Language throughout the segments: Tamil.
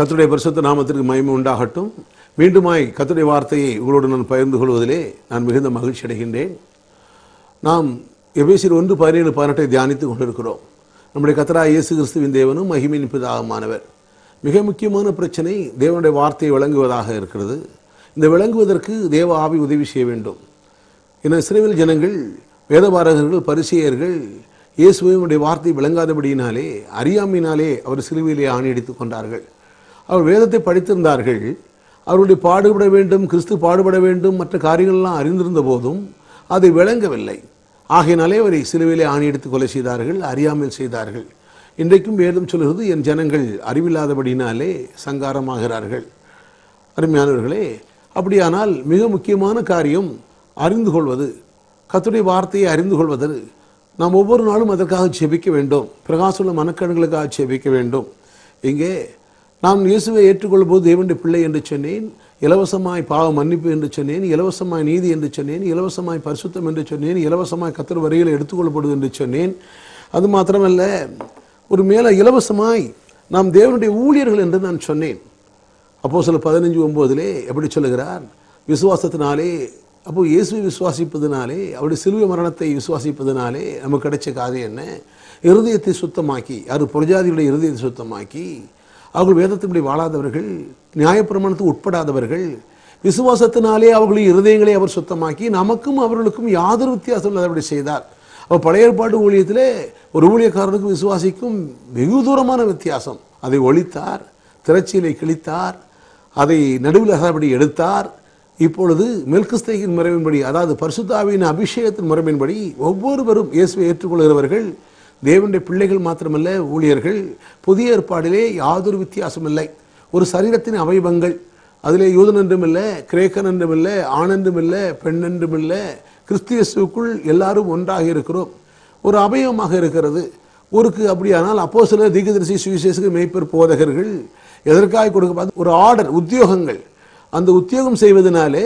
கர்த்தருடைய பரிசுத்த நாமத்திற்கு மகிமை உண்டாகட்டும். மீண்டுமாய் கர்த்தருடைய வார்த்தையை உங்களோடு நான் பகிர்ந்து கொள்வதிலே நான் மிகுந்த மகிழ்ச்சி அடைகின்றேன். நாம் எபேசியர் 1:17-18 தியானித்துக் கொண்டிருக்கிறோம். நம்முடைய கர்த்தராகிய இயேசு கிறிஸ்துவின் தேவனும் மகிமையின் பிதாவுமானவர். மிக முக்கியமான பிரச்சனை தேவனுடைய வார்த்தையை விளங்குவதாக இருக்கிறது. இந்த விளங்குவதற்கு தேவ ஆவி உதவி செய்ய வேண்டும். என இஸ்ரவேல் ஜனங்கள், வேதபாரகர்கள், பரிசேயர்கள் இயேசுவினுடைய வார்த்தை விளங்காதபடியினாலே, அறியாமையினாலே அவர் சிலுவையிலே ஆணியடித்துக் கொண்டார்கள். அவர் வேதத்தை படித்திருந்தார்கள். அவருடைய பாடுபட வேண்டும், கிறிஸ்து பாடுபட வேண்டும், மற்ற காரியங்கள்லாம் அறிந்திருந்த போதும் அதை விளங்கவில்லை. ஆகையினாலே அவரை சிலுவையிலே ஆணியடித்து கொலை செய்தார்கள், அறியாமல் செய்தார்கள். இன்றைக்கும் வேதம் சொல்கிறது, என் ஜனங்கள் அறிவில்லாதபடினாலே சங்காரமாகிறார்கள். அருமையானவர்களே, அப்படியானால் மிக முக்கியமான காரியம் அறிந்து கொள்வது. கர்த்தருடைய வார்த்தையை அறிந்து கொள்வது. நாம் ஒவ்வொரு நாளும் அதற்காக ஜெபிக்க வேண்டும். பிரகாசமுள்ள மனக்கண்களுக்காக ஜெபிக்க வேண்டும். இங்கே நான் இயேசுவை ஏற்றுக்கொள்ளும் போது தேவனுடைய பிள்ளை என்று சொன்னேன், இலவசமாய் பாவ மன்னிப்பு என்று சொன்னேன், இலவசமாய் நீதி என்று சொன்னேன், இலவசமாய் பரிசுத்தம் என்று சொன்னேன், இலவசமாய் கர்த்தர் வரிகளை எடுத்துக்கொள்ளப்படுவது என்று சொன்னேன். அது மாத்திரமல்ல, ஒரு மேலே இலவசமாய் நாம் தேவனுடைய ஊழியர்கள் என்று நான் சொன்னேன். அப்போஸ்தலர் 15:9 எப்படி சொல்லுகிறார்? விசுவாசத்தினாலே, அப்போ இயேசுவை விசுவாசிப்பதினாலே, அவருடைய சிலுவை மரணத்தை விசுவாசிப்பதினாலே நமக்கு கிடைச்ச காரியம் என்ன? இருதயத்தை சுத்தமாக்கி, அது புறஜாதிகளுடைய இருதயத்தை சுத்தமாக்கி, அவர்கள் வேதத்தின்படி வாழாதவர்கள், நியாயப்பிரமாணத்துக்கு உட்படாதவர்கள், விசுவாசத்தினாலே அவர்களுடைய இருதயங்களை அவர் சுத்தமாக்கி நமக்கும் அவர்களுக்கும் யாதொரு வித்தியாசம் இல்லாதபடி செய்தார். அவர் பழைய ஏற்பாடு ஊழியத்திலே ஒரு ஊழியக்காரனுக்கும் விசுவாசிக்கும் வெகு தூரமான வித்தியாசம். அதை ஒழித்தார், திரைச்சீலை கிழித்தார், அதை நடுவில் அகபடி எடுத்தார். இப்பொழுது மெல்கிஸ்தேக்கின் முறையின்படி, அதாவது பரிசுத்த ஆவியின் அபிஷேகத்தின் முறையின்படி ஒவ்வொருவரும் இயேசுவை ஏற்றுக்கொள்கிறவர்கள் தேவனுடைய பிள்ளைகள் மாத்திரமல்ல, ஊழியர்கள். புதிய ஏற்பாடிலே யாதொரு வித்தியாசம் இல்லை. ஒரு சரீரத்தின் அவயவங்கள், அதிலே யூதன் என்றும் இல்லை, கிரேக்கன் என்றும் இல்லை, ஆண் என்றும் இல்லை, பெண் என்றும் இல்லை, கிறிஸ்தியசுக்குள் எல்லாரும் ஒன்றாக இருக்கிறோம். ஒரு அவயவமாக இருக்கிறது ஊருக்கு. அப்படியானால் அப்போஸ்தலர், தீர்க்கதரிசி, சுவிசேஷகர், மேய்ப்பர், போதகர்கள் எதற்காக கொடுக்க ஒரு ஆர்டர், உத்தியோகங்கள். அந்த உத்தியோகம் செய்வதனாலே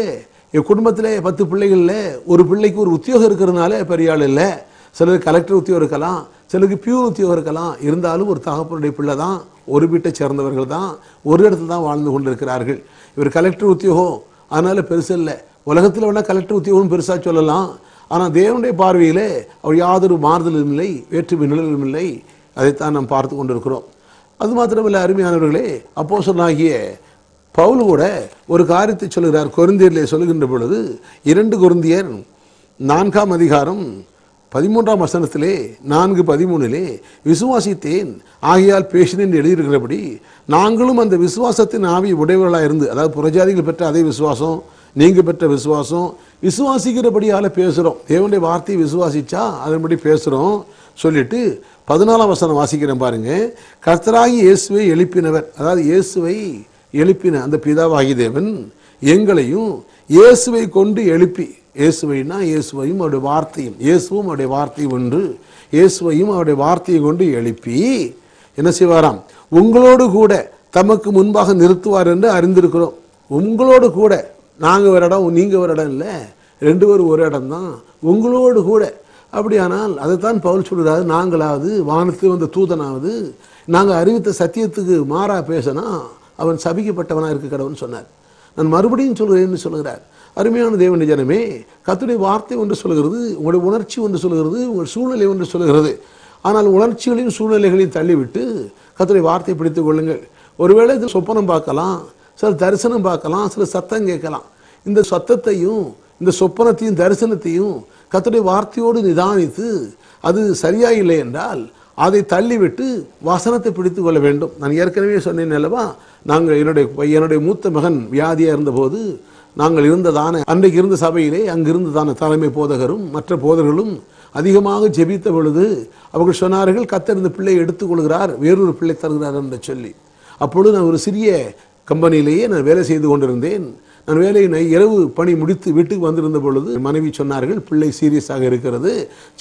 என் குடும்பத்தில் 10 பிள்ளைகளில் ஒரு பிள்ளைக்கு ஒரு உத்தியோகம் இருக்கிறதுனால பெரிய ஆள் இல்லை. சிலருக்கு கலெக்டர் உத்தியோகம் இருக்கலாம், சிலருக்கு பியூன் உத்தியோகம் இருக்கலாம். இருந்தாலும் ஒரு தகப்பனுடைய பிள்ளை தான், ஒரு வீட்டை சேர்ந்தவர்கள் தான், ஒரு இடத்துல தான் வாழ்ந்து கொண்டிருக்கிறார்கள். இவர் கலெக்டர் உத்தியோகம் அதனால பெருசு இல்லை. உலகத்தில் வேணால் கலெக்டர் உத்தியோகம் பெருசாக சொல்லலாம். ஆனால் தேவனுடைய பார்வையிலே அவர் யாதொரு மாறுதலும் இல்லை, வேற்றுமை நிழலும் இல்லை. அதைத்தான் நாம் பார்த்து கொண்டிருக்கிறோம். அது மாத்திரமல்ல, அருமையானவர்களே, அப்போஸ்தலனாகிய பவுல் கூட ஒரு காரியத்தை சொல்கிறார். கொரிந்தியரிலே சொல்லுகின்ற பொழுது 2 கொரிந்தியர் 4:13 4:13 விசுவாசித்தேன் ஆகையால் பேசினேன் என்று எழுதியிருக்கிறபடி நாங்களும் அந்த விசுவாசத்தின் ஆவி உடையவர்களாக இருந்து, அதாவது புறஜாதிகள் பெற்ற அதே விசுவாசம், நீங்கள் பெற்ற விசுவாசம், விசுவாசிக்கிறபடியால் பேசுகிறோம். தேவனுடைய வார்த்தையை விசுவாசிச்சா அதன்படி பேசுகிறோம் சொல்லிட்டு 14 வாசிக்கிறேன் பாருங்க. கர்த்தராகி இயேசுவை எழுப்பினவர், அதாவது இயேசுவை எழுப்பின அந்த பிதாவாகி தேவன் எங்களையும் இயேசுவை கொண்டு எழுப்பி, இயேசுவைனா இயேசுவையும் அவருடைய வார்த்தையும், இயேசுவும் அவருடைய வார்த்தையும் ஒன்று, இயேசுவையும் அவருடைய வார்த்தையை கொண்டு எழுப்பி என்ன செய்வாராம்? உங்களோடு கூட தமக்கு முன்பாக நிறுத்துவார் என்று அறிந்திருக்கிறோம். உங்களோடு கூட, நாங்கள் ஒரு இடம் நீங்கள் ஒரு இடம் இல்லை, 2 பேரும் ஒரு இடம் தான், உங்களோடு கூட. அப்படியானால் அதைத்தான் பவுல் சொல்கிறாரு, நாங்களாவது வானத்தில் வந்த தூதனாவது நாங்கள் அறிவித்த சத்தியத்துக்கு மாறா பேசினா அவன் சபிக்கப்பட்டவனாக இருக்க கடவுன்னு சொன்னார். நான் மறுபடியும் சொல்கிறேன்னு சொல்கிறார். அருமையான தேவனுடைய ஜனமே, கர்த்தருடைய வார்த்தை ஒன்று சொல்கிறது, உங்களுடைய உணர்ச்சி ஒன்று சொல்கிறது, உங்கள் சூழ்நிலை ஒன்று சொல்கிறது. ஆனால் உணர்ச்சிகளையும் சூழ்நிலைகளையும் தள்ளிவிட்டு கர்த்தருடைய வார்த்தையை பிடித்துக் கொள்ளுங்கள். ஒருவேளை இது சொப்பனம் பார்க்கலாம், சில தரிசனம் பார்க்கலாம், சில சத்தம் கேட்கலாம். இந்த சத்தத்தையும் இந்த சொப்பனத்தையும் தரிசனத்தையும் கர்த்தருடைய வார்த்தையோடு நிதானித்து அது சரியாக இல்லை என்றால் அதை தள்ளிவிட்டு வசனத்தை பிடித்து கொள்ள வேண்டும். நான் ஏற்கனவே சொன்னேன் அல்லவா, நாங்கள் என்னுடைய மூத்த மகன் வியாதியாக இருந்தபோது நாங்கள் இருந்ததான அன்றைக்கு இருந்த சபையிலே அங்கிருந்ததான தலைமை போதகரும் மற்ற போதகர்களும் அதிகமாக ஜெபித்த பொழுது அவர்கள் சொன்னார்கள், கர்த்தர் இந்த பிள்ளையை எடுத்துக்கொள்கிறார், வேறொரு பிள்ளை தருகிறார் என்று சொல்லி. அப்பொழுது நான் ஒரு சிறிய கம்பெனியிலேயே நான் வேலை செய்து கொண்டிருந்தேன். நான் வேலையை இரவு பணி முடித்து வீட்டுக்கு வந்திருந்த பொழுது மனைவி சொன்னார்கள், பிள்ளை சீரியஸாக இருக்கிறது,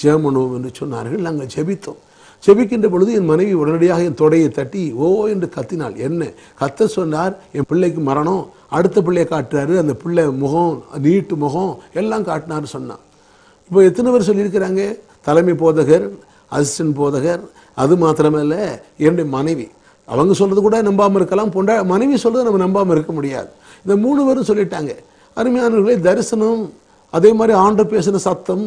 ஜெபம் பண்ணுவோம் என்று சொன்னார்கள். நாங்கள் ஜெபித்தோம். ஜெபிக்கின்ற பொழுது என் மனைவி உடனடியாக என் தொடையை தட்டி ஓ என்று கத்தினாள். என்ன கத்த சொன்னார்? என் பிள்ளைக்கு மரணம். அடுத்த பிள்ளையை காட்டுறாரு, அந்த பிள்ளை முகம், நீட்டு முகம் எல்லாம் காட்டினார் சொன்னான். இப்போ எத்தனை பேர் சொல்லியிருக்கிறாங்க? தலைமை போதகர், அசிஸ்டன்ட் போதகர், அது மாத்திரமல்ல என்னுடைய மனைவி. அவங்க சொல்றது கூட நம்பாமல் இருக்கலாம், மனைவி சொல்றது நம்ம நம்பாமல் இருக்க முடியாது. இந்த 3 பேரும் சொல்லிட்டாங்க. அருமையானவர்களே, தரிசனம், அதே மாதிரி ஆண்டவர் பேசின சத்தம்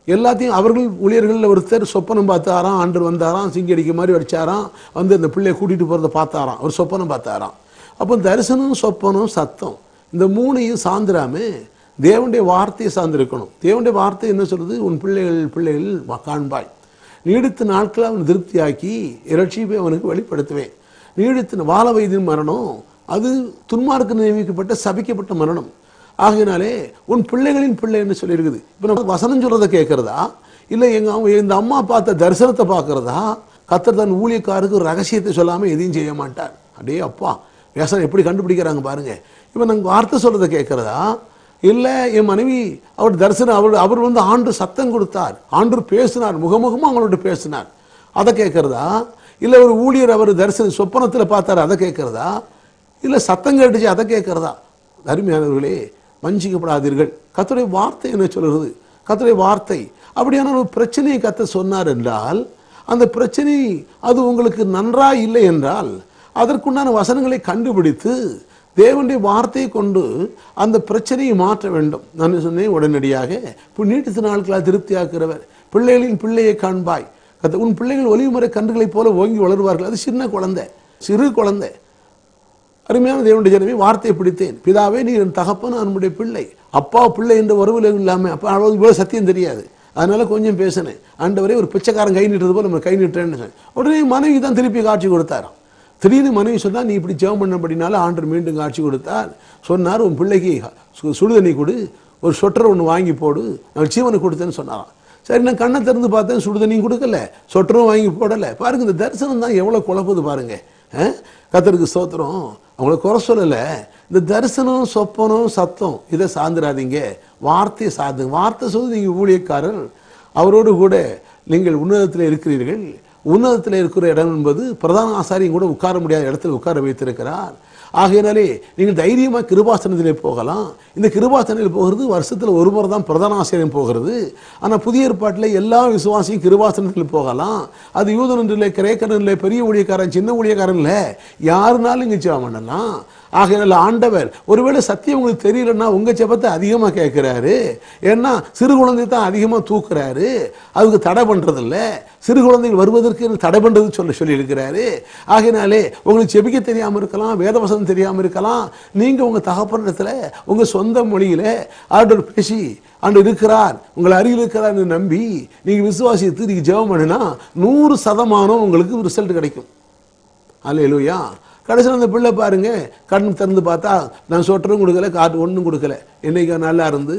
எல்லாத்தையும் அவர்கள் ஊழியர்களில் ஒருத்தர் சொப்பனம் பார்த்தாராம். ஆண்டவர் வந்தாராம், சிங்கி அடிக்க மாதிரி வச்சாராம், வந்து அந்த பிள்ளையை கூட்டிகிட்டு போகிறத பார்த்தாராம், ஒரு சொப்பனம் பார்த்தாராம். அப்போ தரிசனம், சொப்பனம், சத்தம், இந்த 3ஐயும் சார்ந்துடாம தேவனுடைய வார்த்தையை சார்ந்திருக்கணும். தேவனுடைய வார்த்தை என்ன சொல்றது? உன் பிள்ளைகள் காண்பாய், நீடித்த நாட்களை அவன் திருப்தியாக்கி இரட்சிப்பை அவனுக்கு வெளிப்படுத்துவேன். நீடித்த வாழ வயதின் மரணம் அது துன்மார்க்கு நியமிக்கப்பட்ட சபிக்கப்பட்ட மரணம். ஆகையினாலே உன் பிள்ளைகளின் பிள்ளை என்று சொல்லியிருக்குது. இப்போ நம்ம வசனம் சொல்றதை கேட்கறதா, இல்லை இந்த அம்மா பார்த்த தரிசனத்தை பார்க்கறதா? கர்த்தர் தன் ஊழியக்காருக்கு ரகசியத்தை சொல்லாமல் எதையும் செய்ய மாட்டார். அடே அப்பா, வேசனம் எப்படி கண்டுபிடிக்கிறாங்க பாருங்க. இப்போ நாங்கள் வார்த்தை சொல்றதை கேட்கறதா, இல்லை என் மனைவி அவர் தரிசனம் அவர் வந்து ஆண்டு சத்தம் கொடுத்தார், ஆண்டு பேசினார், முகமுகமாக அவங்களோட பேசினார், அதை கேட்கறதா? இல்லை ஒரு ஊழியர் அவர் தரிசனம் சொப்பனத்தில் பார்த்தார், அதை கேட்கறதா? இல்லை சத்தம் கேட்டுச்சு, அதை கேட்கறதா? அருமையானவர்களே, வஞ்சிக்கப்படாதீர்கள். கர்த்தருடைய வார்த்தை என்ன சொல்கிறது? கர்த்தருடைய வார்த்தை அப்படியான ஒரு பிரச்சனையை கர்த்தர் சொன்னார் என்றால், அந்த பிரச்சனை அது உங்களுக்கு நன்றாக இல்லை என்றால் அதற்குண்டான வசனங்களை கண்டுபிடித்து தேவனுடைய வார்த்தையை கொண்டு அந்த பிரச்சனையை மாற்ற வேண்டும். நான் சொன்னேன், உடனடியாக நீடித்த நாட்களாக திருப்தியாக்குறவர், பிள்ளைகளின் பிள்ளையை காண்பாய், உன் பிள்ளைகள் ஒலிவுமறை கன்றுகளைப் போல ஓங்கி வளருவார்கள். அது சின்ன குழந்தை, சிறு குழந்தை. அருமையான தேவனுடைய ஜனமே, வார்த்தையை பிடித்தேன். பிதாவே நீ என் தகப்பன், நம்முடைய பிள்ளை, அப்பா பிள்ளை என்ற உறவில் இல்லாமல் அப்போ இவ்வளோ சத்தியம் தெரியாது, அதனால கொஞ்சம் பேசினேன். ஆண்டவரே, ஒரு பிச்சைக்காரன் கை நீட்டுறது போல நம்ம கை நீட்டுறேன்னு சொன்னேன். உடனே மனைவி தான் திருப்பி காட்சி கொடுத்தாராம். திடீர்னு மனைவி சொன்னால், நீ இப்படி ஜெபம் பண்ணபடினால ஆண்டவர் மீண்டும் காட்சி கொடுத்தார். சொன்னார், உன் பிள்ளைக்கு சுடுதண்ணி கொடு, ஒரு சொட்டர் ஒன்று வாங்கி போடு, நான் ஜீவனை கொடுத்தேன்னு சொன்னாராம். சரி, நான் கண்ணை திறந்து பார்த்தேன், சுடுதண்ணியும் கொடுக்கல, சொட்டரும் வாங்கி போடலை. பாருங்க, இந்த தரிசனம் தான் எவ்வளோ குழப்பது பாருங்க. கர்த்தருக்கு ஸ்தோத்திரம். அவங்கள குறை சொல்லலை. இந்த தரிசனம், சொப்பனம், சத்தம் இதை சார்ந்துடாதீங்க, வார்த்தையை சார்ந்துங்க. வார்த்தை சொல்லி நீங்கள் ஊழியக்காரர், அவரோடு கூட நீங்கள் உன்னதத்தில் இருக்கிறீர்கள். உன்னதத்தில் இருக்கிற இடம் என்பது பிரதான ஆசாரியும் கூட உட்கார முடியாத இடத்துல உட்கார வைத்திருக்கிறார். ஆகையினாலே நீங்கள் தைரியமாக கிருபாசனத்திலே போகலாம். இந்த கிருபாசனத்தில் போகிறது வருஷத்தில் ஒரு முறை தான் பிரதான ஆசிரியம் போகிறது. ஆனால் புதிய ஏற்பாட்டில் எல்லா விசுவாசியும் கிருபாசனத்தில் போகலாம். அது யூதன் இல்லை, கிரேக்கன் இல்லை, பெரிய ஊழியக்காரன், சின்ன ஊழியக்காரன் இல்லை, யாருனாலும் இங்கே ஜெபம் பண்ணலாம். ஆகையினால ஆண்டவர் ஒருவேளை சத்தியம் உங்களுக்கு தெரியலன்னா உங்கள் ஜெபத்தை அதிகமாக கேட்குறாரு. ஏன்னா சிறு குழந்தை தான் அதிகமாக தூக்குறாரு, அதுக்கு தடை பண்ணுறதில்ல. சிறு குழந்தைகள் வருவதற்கு தடை பண்ணுறது சொல்லி இருக்கிறாரு. ஆகையினாலே உங்களுக்கு ஜெபிக்க தெரியாமல் இருக்கலாம், வேதவசனம் தெரியாமல் இருக்கலாம். நீங்கள் உங்கள் தகப்பனிடத்தில் உங்கள் சொந்த மொழியில் ஆண்டவர் பேசி ஆண்டு இருக்கிறார், உங்களை அருகில் இருக்கிறார் நம்பி நீங்கள் விசுவாசித்து நீங்கள் ஜெபம் பண்ணினா 100% உங்களுக்கு ரிசல்ட் கிடைக்கும். அல்லேலூயா. கடைசியில் அந்த பிள்ளை பாருங்க, கண் திறந்து பார்த்தா நான் சொட்டரும் கொடுக்கல, காற்று ஒன்றும் கொடுக்கல. இன்னைக்கு நல்லா இருந்து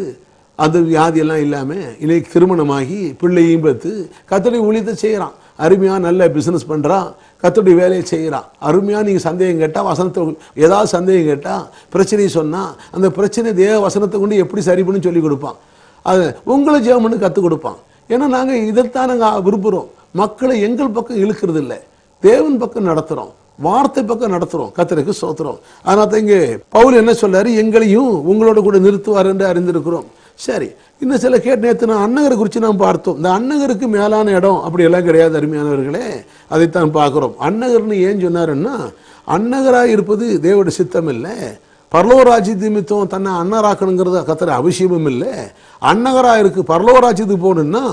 அந்த வியாதியெல்லாம் இல்லாமல் இன்னைக்கு திருமணமாகி பிள்ளையும் பார்த்து கர்த்தருடைய ஊழியத்தை செய்கிறான். அருமையாக நல்ல பிஸ்னஸ் பண்ணுறான், கர்த்தருடைய வேலையை செய்கிறான். அருமையாக நீங்கள் சந்தேகம் கேட்டால், வசனத்தை ஏதாவது சந்தேகம் கேட்டால், பிரச்சனையை சொன்னால் அந்த பிரச்சனை தேவ வசனத்தை கொண்டு எப்படி சரி பண்ணி சொல்லி கொடுப்பான். அது உங்களை ஜெபம் பண்ணி கற்றுக் கொடுப்பான். ஏன்னா நாங்கள் இதைத்தான் நாங்கள் விரும்புகிறோம். மக்களை எங்கள் பக்கம் இழுக்கிறது இல்லை, தேவன் பக்கம் நடத்துகிறோம், வார்த்தை பக்கம் நடத்துகிறோம். கர்த்தருக்கு ஸ்தோத்திரம். அதனால இங்கே பவுல் என்ன சொல்றாரு? எங்களையும் உங்களோட கூட நிறுத்துவார் என்று அறிந்திருக்கிறோம். சரி, இன்னும் சில நேற்று நான் அன்னகரை குறித்து நாம் பார்த்தோம். இந்த அன்னகருக்கு மேலான இடம் அப்படி எல்லாம் கிடையாது அருமையானவர்களே, அதைத்தான் பார்க்குறோம். அன்னகர்னு ஏன் சொன்னாருன்னா, அன்னகராக இருப்பது தேவனுடைய சித்தம் இல்லை, பரலோகராஜ்ய நிமித்தம் தன்னை அன்னராக்கணுங்கிறது கர்த்தர் அவசியமும் இல்லை. அன்னகராக இருக்கு பரலோகராஜ்யத்துக்கு போகணுன்னா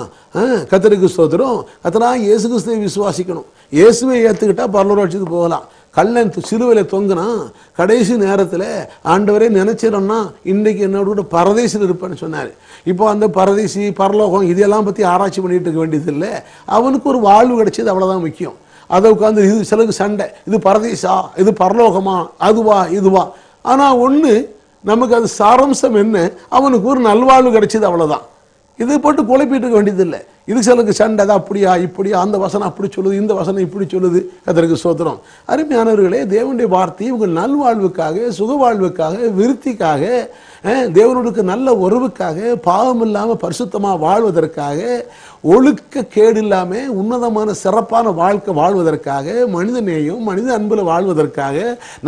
கர்த்தருக்கு ஸ்தோத்திரம், கர்த்தராக இயேசு கிறிஸ்துவை விசுவாசிக்கணும். இயேசுவை ஏற்றுக்கிட்டா பரலோகராஜ்யத்துக்கு போகலாம். கல்லன் சிலுவையில் தொங்குனா கடைசி நேரத்தில் ஆண்டவரே நினைச்சிடம்னா இன்றைக்கு என்னோட கூட பரதேசில் இருப்பேன்னு சொன்னார். இப்போ அந்த பரதேசி பரலோகம் இதெல்லாம் பற்றி ஆராய்ச்சி பண்ணிட்டு இருக்க வேண்டியதில்லை. அவனுக்கு ஒரு வாழ்வு கிடைச்சது, அவ்வளோதான் முக்கியம். அதை உட்காந்து இது சிலருக்கு சண்டை, இது பரதேசா, இது பரலோகமா, அதுவா இதுவா. ஆனால் ஒன்று நமக்கு அது சாராம்சம் என்ன, அவனுக்கு ஒரு நல்வாழ்வு கிடைச்சது, அவ்வளோதான். இது போட்டு குழப்பிட்டு இருக்க வேண்டியதில்லை. இது சிலருக்கு சண்டை, அது அப்படியா இப்படியா, அந்த வசனம் அப்படி சொல்லுது, இந்த வசனம் இப்படி சொல்லுது. கர்த்தருக்கு ஸ்தோத்திரம். அருமையானவர்களே, தேவனுடைய வார்த்தை உங்கள் நல்வாழ்வுக்காக, சுகவாழ்வுக்காக, விருத்திக்காக, தேவனுக்கு நல்ல உறவுக்காக, பாவம் இல்லாமல் பரிசுத்தமாக வாழ்வதற்காக, ஒழுக்க கேடு இல்லாமல் உன்னதமான சிறப்பான வாழ்க்கை வாழ்வதற்காக, மனித நேயம் மனித அன்பில் வாழ்வதற்காக,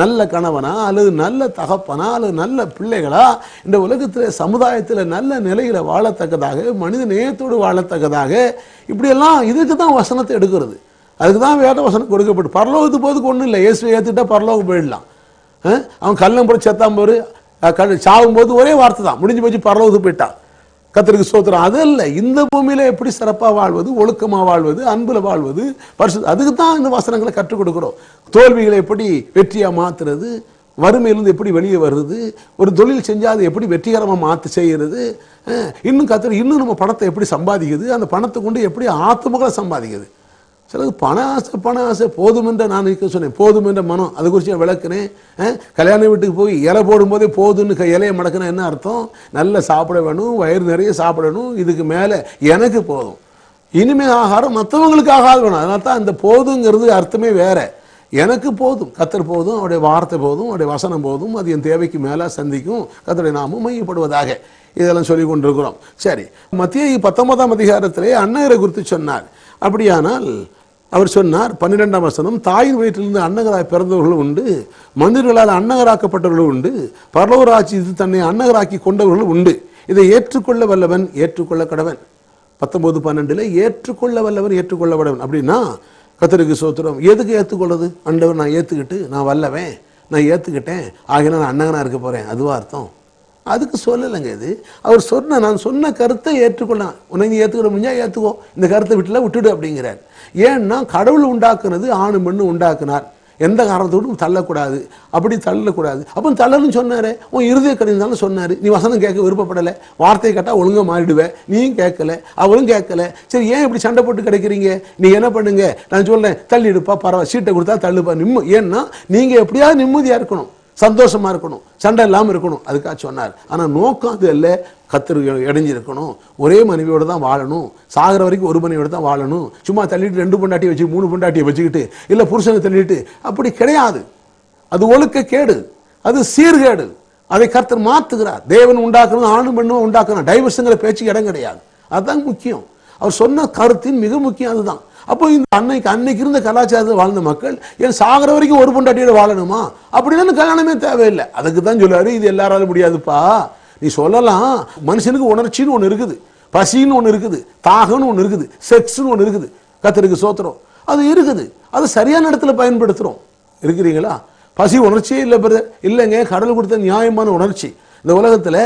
நல்ல கணவனா அல்லது நல்ல தகப்பனா அல்லது நல்ல பிள்ளைகளா இந்த உலகத்தில் சமுதாயத்தில் நல்ல நிலையில் வாழத்தக்கதாக, மனித நேயத்தோடு வாழத்தக்கதாக, இப்படியெல்லாம் இதுக்கு தான் வசனத்தை எடுக்கிறது. அதுக்கு தான் வேத வசனம் கொடுக்கப்பட்டு. பரலோகத்துக்கு போதுக்கு ஒன்றும் இல்லை, இயேசுவை ஏற்றுக்கிட்டா பரலோகம் போயிடலாம். அவன் கல்லம் போய் செத்தாம் போது சாகும் போது ஒரே வார்த்தை தான், முடிஞ்சு போச்சு, பரலோகத்துக்கு போயிட்டான். கர்த்தருக்கு ஸ்தோத்திரம். அது இல்லை, இந்த பூமியில எப்படி சிறப்பாக வாழ்வது, ஒழுக்கமாக வாழ்வது, அன்புல வாழ்வது, அதுக்கு தான் இந்த வசனங்களை கற்றுக் கொடுக்கிறோம். தோல்விகளை எப்படி வெற்றியாக மாற்றுறது, வறுமையிலிருந்து எப்படி வெளியே வருது, ஒரு தொழில் செஞ்சால் அதை எப்படி வெற்றிகரமாக மாற்றி செய்கிறது, இன்னும் நம்ம பணத்தை எப்படி சம்பாதிக்குது, அந்த பணத்தை கொண்டு எப்படி ஆத்துமகளை சம்பாதிக்குது. சிலது பண ஆசை போதும் என்ற நான் சொன்னேன், போதும் என்ற மனம், அதை குறித்து நான் விளக்குனேன். கல்யாண வீட்டுக்கு போய் இலை போடும்போதே போதுன்னு இலையை மடக்குனா என்ன அர்த்தம்? நல்லா சாப்பிட வேணும், வயிறு நிறைய சாப்பிடணும், இதுக்கு மேலே எனக்கு போதும், இனிமேல் ஆகாரம் மற்றவங்களுக்கு ஆகாது வேணும். அதனால தான் இந்த போதுங்கிறது அர்த்தமே வேற. எனக்கு போதும், கர்த்தர் போதும், அவருடைய வார்த்தை போதும், அவருடைய வசனம் போதும், அது என் தேவைக்கு மேலே சந்திக்கும், கர்த்தருடைய நாமம் மையப்படுவதாக, இதெல்லாம் சொல்லி கொண்டிருக்கிறோம். சரி, மத்தேயு 19ஆம் அதிகாரத்திலே அன்னகரை குறித்து சொன்னார். அப்படியானால் அவர் சொன்னார் 12ஆம் வசனம், தாயின் வயிற்றிலிருந்து அன்னகராய் பிறந்தவர்களும் உண்டு, மனிதர்களால் அன்னகராக்கப்பட்டவர்களும் உண்டு, பரலோகராட்சி தன்னை அன்னகராக்கி கொண்டவர்களும் உண்டு, இதை ஏற்றுக்கொள்ள வல்லவன் ஏற்றுக்கொள்ள கடவன். 19:12 ஏற்றுக்கொள்ள வல்லவன் ஏற்றுக்கொள்ள கடவன். அப்படின்னா கர்த்தருக்கு ஸ்தோத்திரம். எதுக்கு ஏற்றுக்கொள்வது? ஆண்டவர் நான் ஏற்றுக்கிட்டு, நான் வல்லவன், நான் ஏற்றுக்கிட்டேன், ஆகினா நான் அன்னகனாக இருக்க போகிறேன், அதுவா அர்த்தம்? அதுக்கு சொல்லலைங்க. இது அவர் நான் சொன்ன கருத்தை ஏற்றுக்கொள்ளலாம். உனக்கு நீ ஏற்றுக்கிற முடிஞ்சா ஏற்றுக்கோ, இந்த கருத்தை விட்டுடு அப்படிங்கிறார். ஏன்னா கடவுள் உண்டாக்குனது ஆணு பெண்ணு உண்டாக்குனார், எந்த காரணத்தோடும் தள்ளக்கூடாது, அப்படி தள்ளக்கூடாது. அப்போ தள்ளன்னு சொன்னார், உன் இருதய கடிந்தாலும் சொன்னார். நீ வசனம் கேட்க விருப்பப்படலை, வார்த்தையை கேட்டால் ஒழுங்காக மாறிடுவேன், நீயும் கேட்கல, அவளும் கேட்கல. சரி, ஏன் இப்படி சண்டை போட்டு கிடைக்கிறீங்க? நீ என்ன பண்ணுங்க, நான் சொல்றேன், தள்ளிடுப்பா, பரவாயில்ல, சீட்டை கொடுத்தா தள்ளுப்பா, ஏன்னா நீங்கள் எப்படியாவது நிம்மதியாக இருக்கணும், சந்தோஷமா இருக்கணும், சண்டை இல்லாமல் இருக்கணும், அதுக்காக சொன்னார். ஆனால் நோக்கம் அது இல்லை, கர்த்தர் இடைஞ்சிருக்கணும், ஒரே மனைவியோடு தான் வாழணும், சாகிற வரைக்கும் ஒரு மனைவியோடு தான் வாழணும், சும்மா தள்ளிட்டு 2 பொண்டாட்டியை வச்சு 3 பொண்டாட்டியை வச்சுக்கிட்டு, இல்லை புருஷனை தள்ளிட்டு, அப்படி கிடையாது. அது ஒழுக்க கேடு, அது சீர்கேடு. அதை கர்த்தர் மாற்றுகிறார். தேவன் உண்டாக்கணும், ஆணும் பெண்ணும் உண்டாக்கணும், டைவர்ஸுங்கிற பேச்சுக்கு இடம் கிடையாது. அதுதான் முக்கியம். அவர் சொன்ன கருத்தின் மிக முக்கியம் அதுதான். அப்போ இந்த அன்னைக்கு இருந்த கலாச்சாரத்தில் வாழ்ந்த மக்கள் ஏன் சாகிற வரைக்கும் ஒரு பொண்டாட்டியோட வாழணுமா? அப்படின்னா கல்யாணமே தேவையில்லை. அதுக்கு தான் சொல்லுவாரு, இது எல்லாராலும் முடியாதுப்பா. நீ சொல்லலாம், மனுஷனுக்கு உணர்ச்சின்னு ஒன்று இருக்குது, பசின்னு ஒன்று இருக்குது, தாகம்னு ஒன்று இருக்குது, செக்ஸ்ன்னு ஒன்று இருக்குது. கர்த்தருக்கு ஸ்தோத்திரம், அது இருக்குது. அது சரியான இடத்துல பயன்படுத்துகிறோம். இருக்கிறீங்களா? பசி உணர்ச்சியே இல்லை பிரதர், இல்லைங்க, கடவுள் கொடுத்த நியாயமான உணர்ச்சி. இந்த உலகத்தில்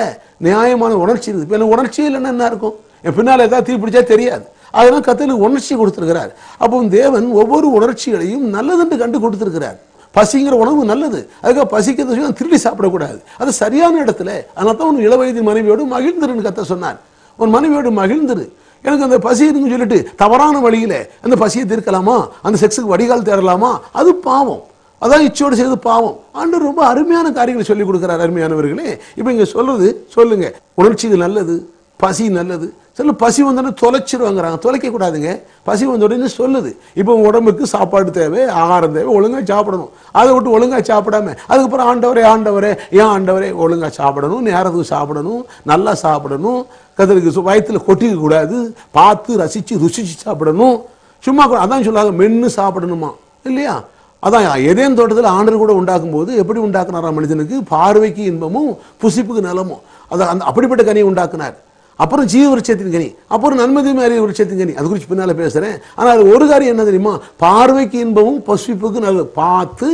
நியாயமான உணர்ச்சி இருக்குது. இப்போ எனக்கு உணர்ச்சியே இல்லைன்னா என்ன இருக்கும்? என் பின்னால் ஏதாவது தீ பிடிச்சா தெரியாது. அதனால் கர்த்தருக்கு உணர்ச்சி கொடுத்துருக்கிறார். அப்போ தேவன் ஒவ்வொரு உணர்ச்சிகளையும் நல்லதுன்னு கண்டு கொடுத்துருக்கிறார். பசிங்கிற உணவு நல்லது, அதுக்காக பசிக்கிறது திருடி சாப்பிடக்கூடாது, அது சரியான இடத்துல. அதனால தான் உன் இளவயது மனைவியோடு மகிழ்ந்துருன்னு கர்த்தர் சொன்னார். உன் மனைவியோடு மகிழ்ந்துரு. எனக்கு அந்த பசி இருக்குன்னு சொல்லிட்டு தவறான வழியில் அந்த பசியை தீர்க்கலாமா, அந்த செக்ஸுக்கு வடிகால் தேடலாமா? அது பாவம். அதான் இச்சோடு செய்து பாவம். ஆண்டவர் ரொம்ப அருமையான காரியங்களை சொல்லிக் கொடுக்குறார். அருமையானவர்களே, இப்போ இங்கே சொல்றது, சொல்லுங்க, உணர்ச்சிகள் நல்லது, பசி நல்லது. சில பசி வந்தோடனே தொலைச்சிருவாங்கிறாங்க, தொலைக்க கூடாதுங்க. பசி வந்த உடனே சொல்லுது, இப்போ உடம்புக்கு சாப்பாடு தேவை, ஆகாரம் தேவை, ஒழுங்காக சாப்பிடணும். அதை விட்டு ஒழுங்காக சாப்பிடாம அதுக்கப்புறம் ஆண்டவரே ஆண்டவரே ஏன் ஆண்டவரே, ஒழுங்காக சாப்பிடணும், நேரத்துக்கு சாப்பிடணும், நல்லா சாப்பிடணும், கதிருக்கு வயிற்றில் கொட்டிக்க கூடாது, பார்த்து ரசித்து ருசிச்சு சாப்பிடணும். சும்மா அதான் சொல்லாங்க, மென்று சாப்பிடணுமா இல்லையா? அதான் எதேன் தோட்டத்தில் ஆண்டவர் கூட உண்டாக்கும் போது எப்படி உண்டாக்குனாரா மனிதனுக்கு? பார்வைக்கு இன்பமும் புசிப்புக்கு நலமும். அந்த அப்படிப்பட்ட கனியை உண்டாக்குனார். அப்புறம் ஜீவ விருட்சத்தின் கனி, அப்புறம் நன்மதியும் அறிய விருட்சத்தின் கனி, அது குறித்து பின்னால் பேசுகிறேன். ஆனால் அது ஒரு காரியம் என்ன தெரியுமா? பார்வைக்கு இன்பமும் பசுப்புக்கு நல்லது. பார்த்து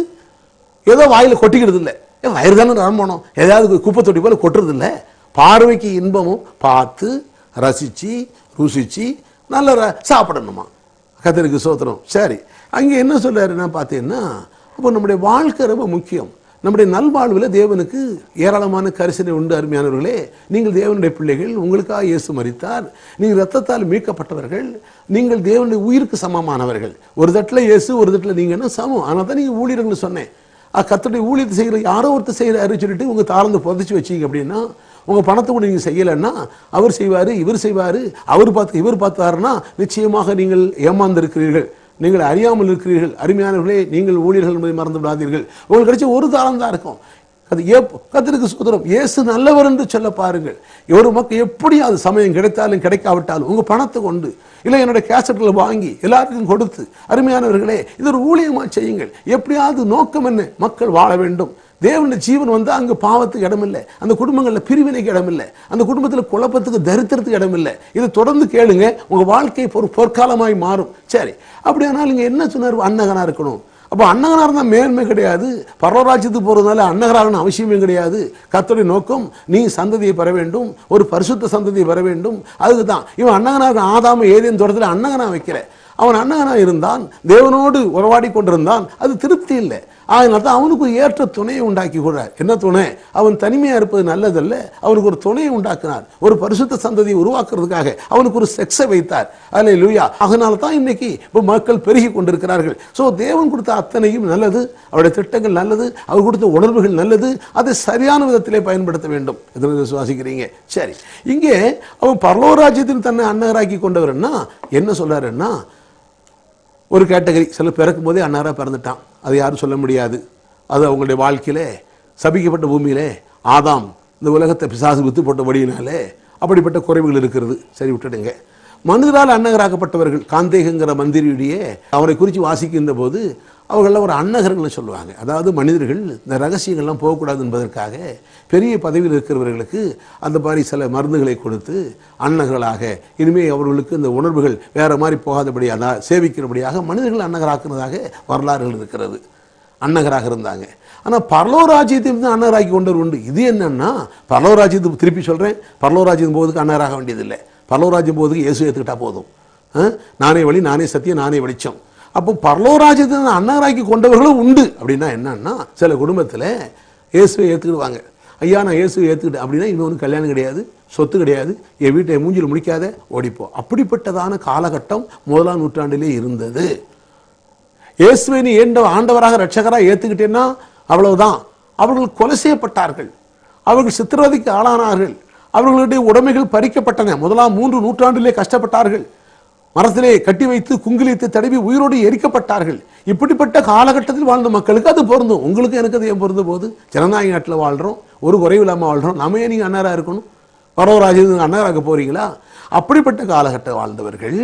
ஏதோ வாயில் கொட்டிக்கிறது இல்லை, வயிறு தானே ரம்பணும், ஏதாவது குப்பை தொட்டி போல கொட்டுறது இல்லை. பார்வைக்கு இன்பமும் பார்த்து ரசித்து ருசித்து நல்ல சாப்பிடணுமா. கர்த்தருக்கு ஸ்தோத்திரம். சரி, அங்கே என்ன சொல்றாருன்னா பார்த்தீங்கன்னா, அப்போ நம்முடைய வாழ்க்கை ரொம்ப முக்கியம். நம்முடைய நல்வாழ்வில் தேவனுக்கு ஏராளமான கரிசனை உண்டு. அருமையானவர்களே, நீங்கள் தேவனுடைய பிள்ளைகள், உங்களுக்காக இயேசு மரித்தார், நீங்கள் இரத்தத்தால் மீட்கப்பட்டவர்கள், நீங்கள் தேவனுடைய உயிருக்கு சமமானவர்கள். ஒரு தட்டில் இயேசு, ஒரு தட்டில் நீங்கள் என்ன சமம். ஆனால் தான் நீங்கள் ஊழியர்கள் சொன்னேன். கர்த்தருடைய ஊழியத்தை செய்கிற யாரோ ஒருத்தர் செய்கிறாரு சொல்லிட்டு உங்கள் தாழ்ந்து புதைச்சி வச்சிங்க அப்படின்னா, உங்கள் பணத்தை கூட நீங்கள் செய்யலைன்னா அவர் செய்வார், இவர் செய்வார், அவர் பார்த்து இவர் பார்த்தாருன்னா நிச்சயமாக நீங்கள் ஏமாந்திருக்கிறீர்கள், நீங்கள் அறியாமல் இருக்கிறீர்கள். அருமையானவர்களே, நீங்கள் ஊழியர்கள் என்பதை மறந்து விடாதீர்கள். உங்களுக்கு கிடைச்ச ஒரு தாளம் தான் இருக்கும். அது கர்த்தருக்கு ஸ்தோத்திரம். இயேசு நல்லவர் என்று சொல்ல பாருங்கள். ஒரு மக்கள் எப்படி அது சமயம் கிடைத்தாலும் கிடைக்காவிட்டாலும் உங்க பணத்தை கொண்டு இல்லை என்னுடைய கேசட்டில் வாங்கி எல்லாருக்கும் கொடுத்து, அருமையானவர்களே, இது ஒரு ஊழியமா செய்யுங்கள். எப்படியாவது நோக்கம் என்ன? மக்கள் வாழ வேண்டும். தேவனுடைய ஜீவன் வந்து அங்கு பாவத்துக்கு இடமில்லை, அந்த குடும்பங்களில் பிரிவினைக்கு இடமில்லை, அந்த குடும்பத்தில் குழப்பத்துக்கு தரித்திரத்துக்கு இடமில்லை. இது தொடர்ந்து கேளுங்க, உங்க வாழ்க்கை பொற்காலமாய் மாறும். சரி, அப்படியானால் நீங்க என்ன சொன்னார்? அன்னகனா இருக்கணும். அப்போ அன்னகனாக இருந்தால் மேன்மை கிடையாது. பரலோகராஜ்யத்துக்கு போகிறதுனால அன்னகராகணும் அவசியமே கிடையாது. கர்த்தருடைய நோக்கம் நீ சந்ததியை பெற வேண்டும், ஒரு பரிசுத்த சந்ததியை பெற வேண்டும். அதுக்கு தான் இவன் அன்னகனாக ஆதாம ஏதேன் தோட்டத்தில் அன்னகனா வைக்கிற. அவன் அன்னகனா இருந்தான், தேவனோடு உறவாடி கொண்டிருந்தான். அது திருப்தி இல்லை. அதனால தான் அவனுக்கு ஒரு ஏற்ற துணையை உண்டாக்கி கொடுறார். என்ன துணை? அவன் தனிமையாக இருப்பது நல்லதல்ல, அவனுக்கு ஒரு துணையை உண்டாக்கினார். ஒரு பரிசுத்த சந்ததியை உருவாக்குறதுக்காக அவனுக்கு ஒரு செக்ஸை வைத்தார். அல்லேலூயா. அதனால தான் இன்னைக்கு இப்போ மக்கள் பெருகி கொண்டிருக்கிறார்கள். ஸோ தேவன் கொடுத்த அத்தனையும் நல்லது, அவருடைய திட்டங்கள் நல்லது, அவர் கொடுத்த உணர்வுகள் நல்லது. அதை சரியான விதத்திலே பயன்படுத்த வேண்டும். எத்தனை விசுவாசிக்கிறீங்க? சரி, இங்கே அவன் பரலோகராஜ்யத்தில் தன்னை அன்னகராக்கி கொண்டவர்னா என்ன சொல்றாருன்னா, ஒரு கேட்டகரி சில பிறக்கும் போதே அன்னாராக பிறந்துட்டான். அது யாரும் சொல்ல முடியாது. அது அவங்களுடைய வாழ்க்கையிலே சபிக்கப்பட்ட பூமியிலே ஆதாம் இந்த உலகத்தை பிசாசு வித்து போட்ட வழியினாலே அப்படிப்பட்ட குறைவுகள் இருக்கிறது. சரி, விட்டுடுங்க. மனிதரால் அன்னகராக்கப்பட்டவர்கள் காந்தேகங்கிற மந்திரியுடைய அவரை குறித்து வாசிக்கின்ற போது அவர்களெல்லாம் ஒரு அன்னகர்கள்னு சொல்லுவாங்க. அதாவது மனிதர்கள் இந்த ரகசியங்கள்லாம் போகக்கூடாது என்பதற்காக பெரிய பதவியில் இருக்கிறவர்களுக்கு அந்த மாதிரி சில மருந்துகளை கொடுத்து அன்னகர்களாக இனிமேல் அவர்களுக்கு இந்த உணர்வுகள் வேற மாதிரி போகாதபடியாக சேவிக்கிறபடியாக மனிதர்கள் அன்னகராக்குனதாக வரலாறுகள் இருக்கிறது. அன்னகராக இருந்தாங்க. ஆனால் பரலோகராஜ்யத்தையும் அன்னகராக்கி கொண்டவர் உண்டு. இது என்னன்னா, பரலோகராஜ்யத்துக்கு திருப்பி சொல்கிறேன், பரலோகராஜ்யம் போவதுக்கு அன்னகராக வேண்டியதில்லை. பரலோகராஜ்யம் போவதுக்கு இயேசு ஏற்றுக்கிட்டா போதும். நானே வழி, நானே சத்தியம், நானே வெளிச்சம். அப்போ பரலோகராஜ்யத்தை அன்னகராக்கி கொண்டவர்களும் உண்டு. அப்படின்னா என்னன்னா, சில குடும்பத்தில் இயேசுவை ஏற்றுக்கிடுவாங்க. ஐயா நான் இயேசுவை ஏற்றுக்கிட்டேன் அப்படின்னா இன்னொன்று கல்யாணம் கிடையாது, சொத்து கிடையாது, என் வீட்டை மூஞ்சில் முடிக்காத ஓடிப்போ. அப்படிப்பட்டதான காலகட்டம் 1ஆம் நூற்றாண்டிலே இருந்தது. இயேசுவை நீ ஆண்டவராக ரட்சகராக ஏற்றுக்கிட்டேன்னா அவ்வளவுதான். அவர்கள் கொலை செய்யப்பட்டார்கள், அவர்கள் சித்திரவதைக்கு ஆளானார்கள், அவர்களுடைய உடைமைகள் பறிக்கப்பட்டன. 1ஆம் நூற்றாண்டிலே கஷ்டப்பட்டார்கள், மரத்திலே கட்டி வைத்து குங்கிலித்து தடவி உயிரோடு எரிக்கப்பட்டார்கள். இப்படிப்பட்ட காலகட்டத்தில் வாழ்ந்த மக்களுக்கு அது பொருந்தும். உங்களுக்கு எனக்கு அது ஏன் பொருந்த போது? ஜனநாயக நாட்டில் வாழ்கிறோம், ஒரு குறைவு இல்லாமல் வாழ்கிறோம். நம்ம ஏன் நீங்கள் அன்னராக இருக்கணும்? பரலோகராஜ்யத்துக்கு அன்னராக போறீங்களா? அப்படிப்பட்ட காலகட்டம் வாழ்ந்தவர்கள்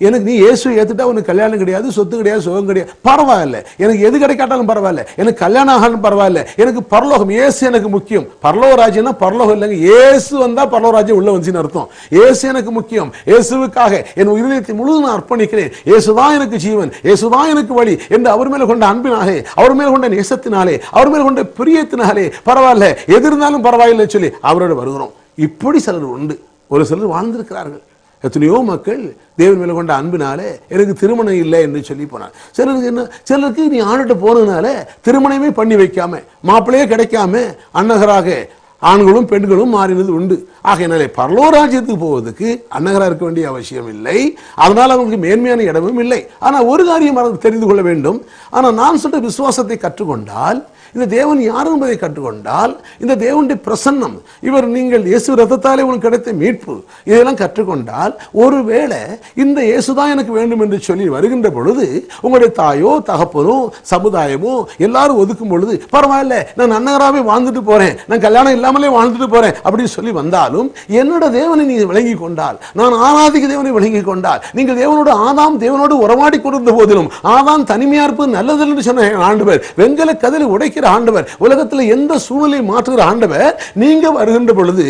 எனக்கு நீ இயேசு ஏத்துட்டா உனக்கு கல்யாணம் கிடையாது, சொத்து கிடையாது, சுகம் கிடையாது, பரவாயில்ல, எனக்கு எது கிடைக்காட்டாலும் பரவாயில்ல, எனக்கு கல்யாணம் ஆகணும் பரவாயில்ல, எனக்கு பரலோகம் இயேசு எனக்கு முக்கியம். பரலோக ராஜ்யம்னா பரலோகம் இல்லைங்க, இயேசு வந்தா பரலோக ராஜ்யம் உள்ள வந்துச்சுன்னு அர்த்தம். இயேசு எனக்கு முக்கியம், இயேசுவுக்காக என் இதயத்தை முழுவதும் நான் அர்ப்பணிக்கிறேன், இயேசுதான் எனக்கு ஜீவன், இயேசுதான் எனக்கு வழி என்று அவர் மேல கொண்ட அன்பினாலே, அவர் மேல கொண்ட நேசத்தினாலே, அவர் மேல கொண்ட பிரியத்தினாலே பரவாயில்ல எது இருந்தாலும் பரவாயில்லை சொல்லி அவரோட வருகிறோம். இப்படி சிலர் உண்டு, ஒரு சிலர் வாழ்ந்திருக்கிறார்கள். எத்தனையோ மக்கள் தேவன் மேல கொண்ட அன்பினாலே எனக்கு திருமணம் இல்லை என்று சொல்லி போனார். சிலருக்கு என்ன, சிலருக்கு நீ ஆணுகிட்ட போனதுனால திருமணமே பண்ணி வைக்காம மாப்பிள்ளையே கிடைக்காம அன்னகராக ஆண்களும் பெண்களும் மாறினது உண்டு. ஆகையினாலே பரலோக ராஜ்யத்துக்கு போவதற்கு அன்னகராக இருக்க வேண்டிய அவசியம் இல்லை. அதனால் அவங்களுக்கு மேன்மையான இடமும் இல்லை. ஆனால் ஒரு காரியம் தெரிந்து கொள்ள வேண்டும். ஆனால் நான் சொல்ற விசுவாசத்தை கற்றுக்கொண்டால், இந்த தேவன் யார் என்பதை கற்றுக்கொண்டால், இந்த தேவனுடைய பிரசன்னம், இவர் நீங்கள் இயேசு ரத்தத்தாலே உனக்கு கிடைத்த மீட்பு, இதெல்லாம் கற்றுக்கொண்டால், ஒருவேளை இந்த இயேசுதான் எனக்கு வேண்டும் என்று சொல்லி வருகின்ற பொழுது உங்களுடைய தாயோ தகப்பனோ சமுதாயமோ எல்லாரும் ஒதுக்கும் பொழுது பரவாயில்ல, நான் அன்னகராகவே வாழ்ந்துட்டு போறேன், நான் கல்யாணம் இல்லாமலே வாழ்ந்துட்டு போறேன் அப்படின்னு சொல்லி வந்தாலும், என்னோட தேவனை நீ விளங்கி கொண்டால், நான் ஆராதிக்க தேவனை விளங்கி கொண்டால், நீங்கள் தேவனோடு ஆதாம் தேவனோடு உறவாடி கொண்டிருந்த போதிலும் ஆதாம் தனிமையா இருப்பது நல்லது என்று சொன்ன ஆண்டவர், வெங்கல கதலை உடைக்கிற ஆண்டவர், உலகத்தில் எந்த சூழ்நிலை மாற்றுகிற ஆண்டவர், நீங்க வருகின்ற பொழுது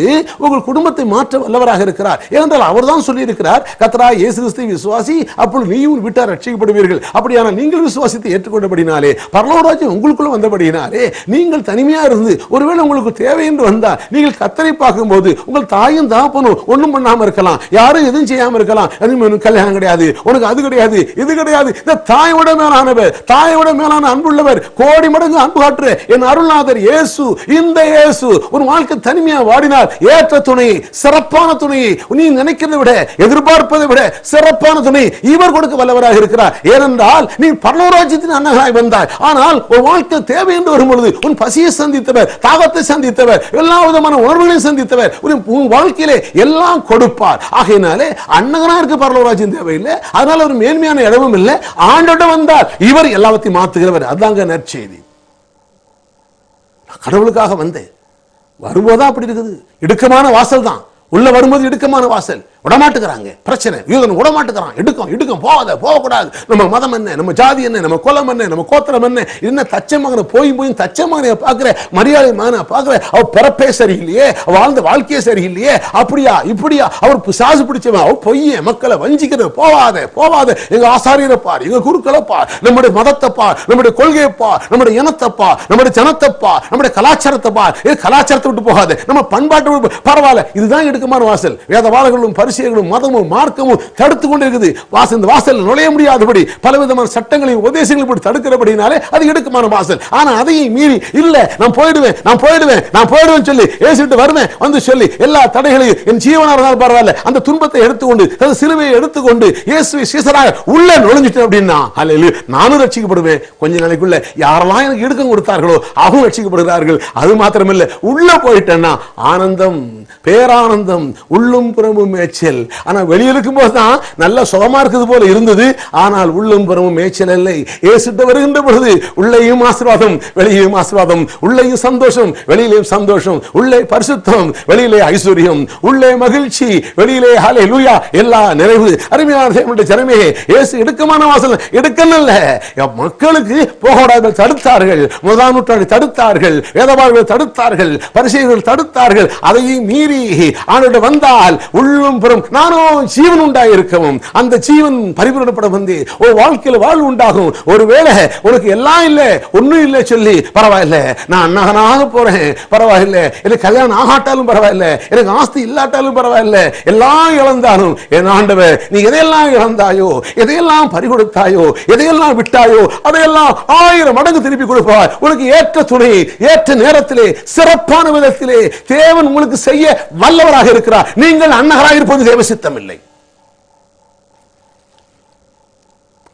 உங்கள் குடும்பத்தை மாற்ற வல்லவராக இருக்கிறார். ஏனென்றால் அவர் தான் சொல்லி இருக்கிறார், கர்த்தராகிய இயேசு கிறிஸ்துவை விசுவாசி, அப்பொழுது நீயும் வீட்டார் ரட்சிக்கப்படுவீர்கள். அப்படியானால் நீங்கள் விசுவாசித்து ஏற்றுக்கொண்டபடினாலே, பரலோக ராஜ்யம் உங்களுக்குள்ள வந்தபடினாலே, நீங்கள் தனிமையா இருந்து ஒருவேளை உங்களுக்கு தேவை என்று வந்தால், நீங்கள் கர்த்தரை பார்க்கும்போது உங்கள் தாயும் தகப்பனும் ஒண்ணும் பண்ணாம இருக்கலாம், யாரும் எதுவும் செய்யாம இருக்கலாம், கல்யாணம் கிடையாது, உனக்கு அது கிடையாது, இது கிடையாது. இந்த தாயோட மேலானவர், தாயோட மேலான அன்புள்ளவர், கோடி மடங்கு அன்பு காட்டுற என் அருள்நாதர் இயேசு, இந்த இயேசு உன் வாழ்க்கை தனிமையா வாடினால் ஏற்ற துணை, சிறப்பான துணையை, நீ நினைக்கிறதை விட எதிர்பார்ப்பதை விட சிறப்பான துணை இவர் கொடுக்க வல்லவராக இருக்கிறார். ஏனென்றால் நீ பரலோக ராஜ்யத்தின் அன்னகராய் வந்தாய். ஆனால் உன் வாழ்க்கை தேவை என்று வரும்பொழுது உன் பசியை சந்தித்தவர், தாகத்தை சந்தித்தவர், எல்லா விதமான உணர்வுகளையும் சந்தித்தவர், உன் வாழ்க்கையிலே எல்லாம் கொடுப்பார். ஆகையினாலே அன்னகராக இருக்க பரலோக ராஜ்யம் தேவையில்லை. அதனால ஒரு மேன்மையான இடமும் இல்லை. ஆண்டோட வந்தால் இவர் எல்லாவற்றையும் மாற்றுகிறவர். அதாங்க நற்செய்தி. கடவுளுக்காக வந்தேன். வரும்போதுதான் அப்படி இருக்குது. இடுக்கமான வாசல் தான். உள்ள வரும்போது இடுக்கமான வாசல், விடமாட்டுக்கிறாங்க. பிரச்சனை, யூதன் விடமாட்டுக்கிறான். இடுக்கம் போகக்கூடாது. நம்ம மதம் என்ன, நம்ம ஜாதி என்ன, நம்ம குலம் என்ன, நம்ம கோத்திரம் என்ன, என்ன தச்ச மகனை போய் தச்ச மகனை பார்க்கிற, மரியாதை மகனை பார்க்கிற, அவர் பிறப்பே சரியில்லையே, வாழ்ந்த வாழ்க்கையே சரியில்லையே, அப்படியா இப்படியா, அவர் பிசாசு பிடிச்சவன், அவர் பொய்ய மக்களை வஞ்சிக்கிற, போவாத எங்க ஆசாரியரை பார், எங்க குருக்களை பார், நம்முடைய மதத்தை பார், நம்முடைய கொள்கையை பார், நம்முடைய இனத்தை பார், நம்முடைய ஜனத்தை பார், நம்முடைய கலாச்சாரத்தை பார். கலாச்சாரத்தை விட்டு போகாது, நம்ம பண்பாட்டை விட்டு பரவாயில்ல. இதுதான் இடுக்கமான வாசல். வேதவாளர்களும் பரிசேயர்களும் மதமும் மார்க்கமும் தடுத்து கொண்டிருக்குது. இந்த வாசல் நுழைய முடியாதபடி பலவிதமான சட்டங்களையும் உபதேசங்களையும் தடுக்கிறபடினாலே அது இடுக்கமான வாசல். ஆனா அதையும் மீறி இல்ல, நான் போயிடுவேன் சொல்லி ஏசிட்டு வருவேன் வந்து சொல்லி எல்லா தடைகளையும் என் ஜீவனா இருந்தாலும் பரவாயில்ல, அந்த துன்பத்தை எடுத்துக்கொண்டு அந்த சிலுவையை எடுத்துக்கொண்டு இயேசுவை சீசராக உள்ள நுழைஞ்சிட்டேன் அப்படின்னா அல்லேலூயா, நானும் ரட்சிக்கப்படுவேன். கொஞ்ச நாளைக்குள்ள யாரெல்லாம் எனக்கு இடுக்கம் கொடுத்தார்களோ அவங்க ரட்சிக்கப்படுகிறார்கள். அது மாத்திரமில்ல, உள்ள போயிட்டேன்னா ஆனந்தம், பேரானந்தம், உள்ளும் புறமும் மேய்ச்சல். ஆனா வெளியே இருக்கும் போதுதான் நல்ல சுகமா இருக்குது போல இருந்தது. ஆனால் உள்ளும் புறமும் மேய்ச்சல் இல்லை. இயேசுட்ட வருகின்ற பொழுது உள்ளேயும் ஆசீர்வாதம், வெளியேயும் ஆசீர்வாதம், உள்ளேயும் சந்தோஷம், வெளியிலேயும் சந்தோஷம், உள்ளே பரிசுத்தம், வெளியிலே ஐஸ்வர்யம், உள்ளே மகிழ்ச்சி, வெளியிலே ஹல்லேலூயா, எல்லா நிறைவு. அருமையான தேவனுடைய ஜனமே, இயேசு இடுக்கமான வாசல் இடுக்கல்ல, மக்களுக்கு போகக்கூடாது தடுத்தார்கள். முதலாம் நூற்றாண்டை தடுத்தார்கள், வேதபாரர்கள் தடுத்தார்கள், பரிசேயர்கள் தடுத்தார்கள். அதையும் மீறி ஆண்டவர் வந்தால் உள்ளும் புறம் நானும் ஜீவன் உண்டாயிருக்கவும், அந்த ஜீவன் பரிபூரணப்பட வந்து ஒரு வாழ்க்கையில் வாழ்வு உண்டாகும். ஒருவேளை உனக்கு எல்லாம் இல்ல, ஒன்னும் இல்லை சொல்லி பரவாயில்ல, நான் அண்ணகனாக போறேன், பரவாயில்ல, எனக்கு கல்யாணம் ஆகாட்டாலும் பரவாயில்ல, எனக்கு ஆஸ்தி இல்லாட்டாலும் பரவாயில்ல, எல்லாம் இழந்தாலும் என் ஆண்டவர் நீ எதையெல்லாம் இழந்தாயோ, எதையெல்லாம் பறிகொடுத்தாயோ, எதையெல்லாம் விட்டாயோ, அதையெல்லாம் 1000 மடங்கு திருப்பி கொடுப்பார். உனக்கு ஏற்ற துணை, ஏற்ற நேரத்திலே, சிறப்பான விதத்திலே தேவன் உங்களுக்கு செய்ய வல்லவராக இருக்கிறார். நீங்கள் அன்னகராக இருப்பது தேவ சித்தம் இல்லை.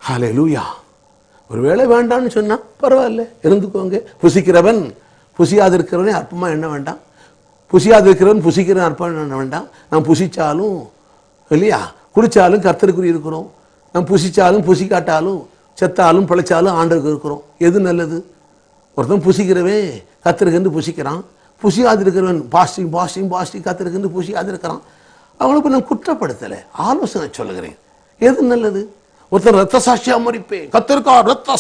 ஹல்லேலூயா. ஒருவேளை வேண்டாம்னு சொன்னா பரவாயில்ல, இருந்துக்கோங்க. புசிக்கிறவன் புசியாதிருக்கிறவனே அற்பமா என்ன வேண்டாம், புசியாதிருக்கிறவன் புசிக்கிறவன் அற்பமா என்ன வேண்டாம். நாம் புசிச்சாலும் இல்லையா, குடிச்சாலும் கர்த்தருக்குரிய இருக்கிறோம். நாம் புசிச்சாலும் புசிக்காட்டாலும், செத்தாலும் பிழைச்சாலும் ஆண்டவருக்கு இருக்கிறோம். எது நல்லது? ஒருத்தன் புசிக்கிறவே கர்த்தருக்கு புசிக்கிறான், புசியாதிருக்கிறவன் பாஸ்டிங் கத்திருக்கு புசியாதிருக்கிறான். அவங்களுக்கு நான் குற்றப்படுத்தலை, ஆலோசனை சொல்லுகிறேன். எது நல்லது? ஒருத்தர் ரத்த சாட்சியா மறிப்பேன், கத்திருக்கா ரத்த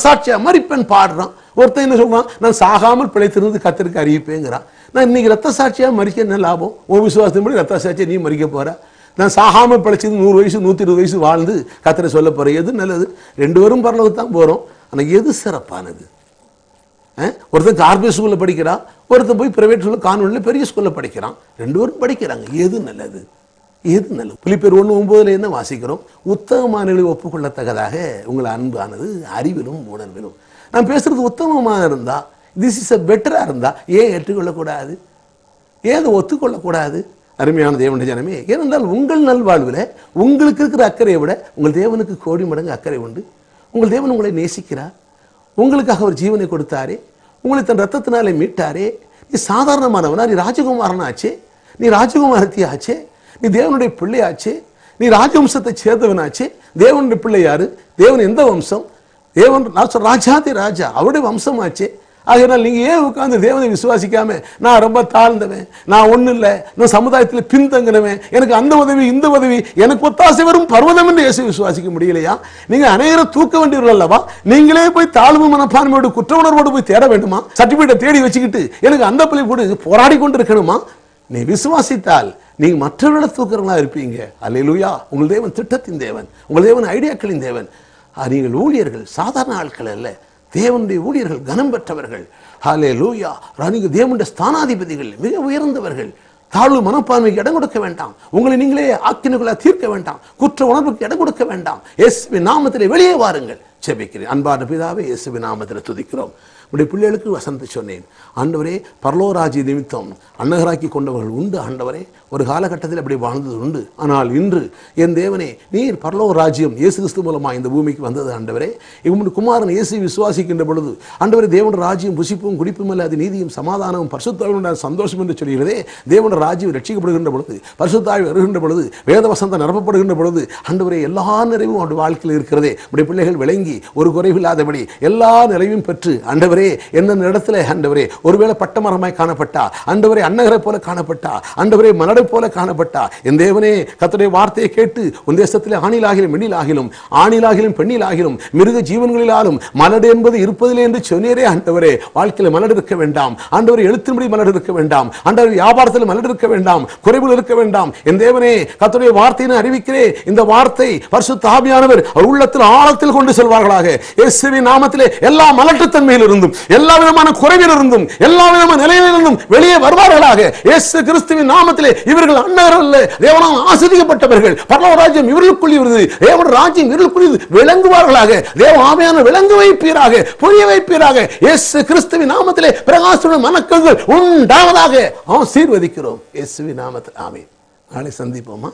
சாட்சியா மறிப்பேன் பாடுறான். ஒருத்தர் என்ன சொல்றான், நான் சாகாமல் பிழைத்திருந்து கத்திருக்கு அறிவிப்பேங்கிறான். நான் இன்னைக்கு ரத்த சாட்சியா மறிக்க என்ன லாபம்? உன் விசுவாசத்தின்படி ரத்த சாட்சியா நீ மறிக்க போற. நான் சாகாமல் பிழைச்சது 100 வயசு 120 வயசு வாழ்ந்து கத்திர சொல்ல போறேன். எது நல்லது? 2 பேரும் பரலோகத்தான் போறோம். ஆனா எது சிறப்பானது? ஒருத்தன் கார்பரேட் ஸ்கூல்ல படிக்கிறான், ஒருத்தன் போய் பிரைவேட் ஸ்கூல்ல கான்வென்ட்ல பெரிய ஸ்கூல்ல படிக்கிறான். 2 பேரும் படிக்கிறாங்க. எது நல்லது? பிலிப்பியர் 1:9 என்ன வாசிக்கிறோம்? உத்தமமானவர்களை ஒப்புக்கொள்ளத்தக்கதாக உங்களை அன்பானது அறிவிலும் உணர்விலும். நான் பேசுறது உத்தமமாக இருந்தா, திஸ் இஸ் பெட்டரா இருந்தா ஏன் ஏற்றுக்கொள்ளக்கூடாது? ஏன் ஒத்துக்கொள்ளக்கூடாது? அருமையான தேவனுடைய ஜனமே, ஏனென்றால் உங்கள் நல்வாழ்வில் உங்களுக்கு இருக்கிற அக்கறையை விட உங்கள் தேவனுக்கு கோடி மடங்கு அக்கறை உண்டு. உங்கள் தேவன் உங்களை நேசிக்கிறார். உங்களுக்காக ஒரு ஜீவனை கொடுத்தாரே, உங்களை தன் ரத்தத்தினாலே மீட்டாரே. நீ சாதாரணமானவனா? நீ ராஜகுமாரனாச்சே, நீ ராஜகுமாரத்தி ஆச்சே, நீ தேவனுடைய பிள்ளையாச்சே, நீ ராஜவம்சத்தை சேர்ந்தவனாச்சே. தேவனுடைய பிள்ளை யாரு? தேவன் எந்த வம்சம்? தேவன் ராஜாதி ராஜா, அவருடைய வம்சமாச்சே. ஆகையினால் நீங்க ஏன் உட்கார்ந்து தேவனை விசுவாசிக்காம நான் ரொம்ப தாழ்ந்தவன், நான் ஒண்ணு இல்லை, நான் சமுதாயத்தில் பின்தங்கினவன், எனக்கு அந்த உதவி இந்த உதவி, எனக்கு ஒத்தாசை வரும் பர்வதம் என்று இயேசு விசுவாசிக்க முடியலையா? நீங்க அநேகரை தூக்க வேண்டியவர்கள் அல்லவா? நீங்களே போய் தாழ்வு மனப்பான்மையோடு குற்ற உணர்வோடு போய் தேட வேண்டுமா? சர்டிபிகேட்டை தேடி வச்சுக்கிட்டு எனக்கு அந்த பிள்ளை போட்டு போராடி கொண்டு இருக்கணுமா? நீ விசுவாசித்தால் நீங்க மற்றவர்களை தூக்குறவங்களா இருப்பீங்க. அல்லேலூயா. உங்கள் தேவன் திட்டத்தின் தேவன், உங்கள் தேவன் ஐடியாக்களின் தேவன். நீங்கள் ஊழியர்கள் சாதாரண ஆட்கள் அல்ல, தேவனுடைய ஊழியர்கள், கனம் பெற்றவர்கள். ஹல்லேலூயா. நீங்க தேவனுடைய ஸ்தானாதிபதிகள், மிக உயர்ந்தவர்கள். தாழ்வு மனப்பான்மைக்கு இடம் கொடுக்க வேண்டாம், உங்களை நீங்களே ஆக்கினைக்குள்ள தீர்க்க வேண்டாம், குற்ற உணர்வுக்கு இடம் கொடுக்க வேண்டாம். இயேசுவின் நாமத்திலே வெளியே வாருங்கள். ஜெபிக்கிறேன். அன்பான பிதாவே, இயேசுவின் நாமத்திலே துதிக்கிறோம். உடைய பிள்ளைகளுக்கு வசந்து சொன்னேன். ஆண்டவரே, பரலோராஜ்ய நிமித்தம் அன்னகராக்கி கொண்டவர்கள் உண்டு. ஆண்டவரே, ஒரு காலகட்டத்தில் அப்படி வாழ்ந்தது உண்டு. ஆனால் இன்று என் தேவனே, நீர் பரலோக ராஜ்யம் இயேசு கிறிஸ்து மூலமாக இந்த பூமிக்கு வந்தது. ஆண்டவரே, இவனுடைய குமாரன் இயேசு விசுவாசிக்கின்ற பொழுது ஆண்டவரே, தேவனுடைய ராஜ்யம் புசிப்பும் குடிப்பும் அல்ல, அது நீதியும் சமாதானமும் பரிசுத்தாவினுடைய சந்தோஷம் என்று சொல்கிறது. தேவனுடைய ராஜ்யம் ரட்சிக்கப்படுகின்ற பொழுது, பரிசுத்தாவி வருகின்ற பொழுது, வேத வசந்தம் நிரப்பப்படுகின்ற பொழுது ஆண்டவரே, எல்லா நிறைவும் அவருடைய வாழ்க்கையில் இருக்கிறதே. உடைய பிள்ளைகள் விளங்கி நீங்கி ஒரு குறைவில்லாதபடி எல்லா நிறைவும் பெற்று ஆண்டவரே எந்தெந்த இடத்துல ஆண்டவரே ஒருவேளை பட்டமரமாய் காணப்பட்டா, ஆண்டவரே அன்னகரை போல காணப்பட்டா, ஆண்டவரே மலரை போல காணப்பட்டா, என் தேவனே கர்த்தருடைய வார்த்தையை கேட்டு உன் தேசத்திலே ஆணிலாகிலும் பெண்ணிலாகிலும் ஆணிலாகிலும் பெண்ணிலாகிலும் மிருக ஜீவன்களிலாலும் மலடு என்பது இருப்பதில்லை என்று சொன்னீரே ஆண்டவரே. வாழ்க்கையில் மலடு இருக்க வேண்டாம் ஆண்டவரே, எழுத்தின்படி மலடு இருக்க வேண்டாம் ஆண்டவரே, வியாபாரத்தில் மலடு இருக்க வேண்டாம், குறைவுகள் இருக்க வேண்டாம். என் தேவனே கர்த்தருடைய வார்த்தையை அறிவிக்கிறேன். இந்த வார்த்தை பரிசுத்த ஆவியானவர் உள்ளத்தில் ஆழத்தில் கொண்டு செல்வார்களாக. இயேசுவின் நாமத்திலே எல்லா மலட்டுத்தன்மையில் இருந்தும் எல்லா விதமான குறைவில் இருந்தும் எல்லா விதமான நிலையில் இருந்தும் வெளியே வருவார்களாக. இயேசு கிறிஸ்துவின் நாமத்திலே இவர்கள் அன்னர்கள் அல்ல, தேவனால் ஆசீர்வதிக்கப்பட்டவர்கள். பரலோக ராஜ்யம் இவர்களுக்குள் இருக்கிறது, தேவ ராஜ்யம் இவர்களுக்குள் விளங்குவார்களாக. தேவ ஆவியானவர் விளங்க வைப்பீராக, புரிய வைப்பீராக. இயேசு கிறிஸ்துவின் நாமத்திலே பிரகாசமான மனக்கண்கள் உண்டாவதாக ஆசீர்வதிக்கிறோம். இயேசுவின் நாமத்தில் ஆமென். நாளை சந்திப்போமா?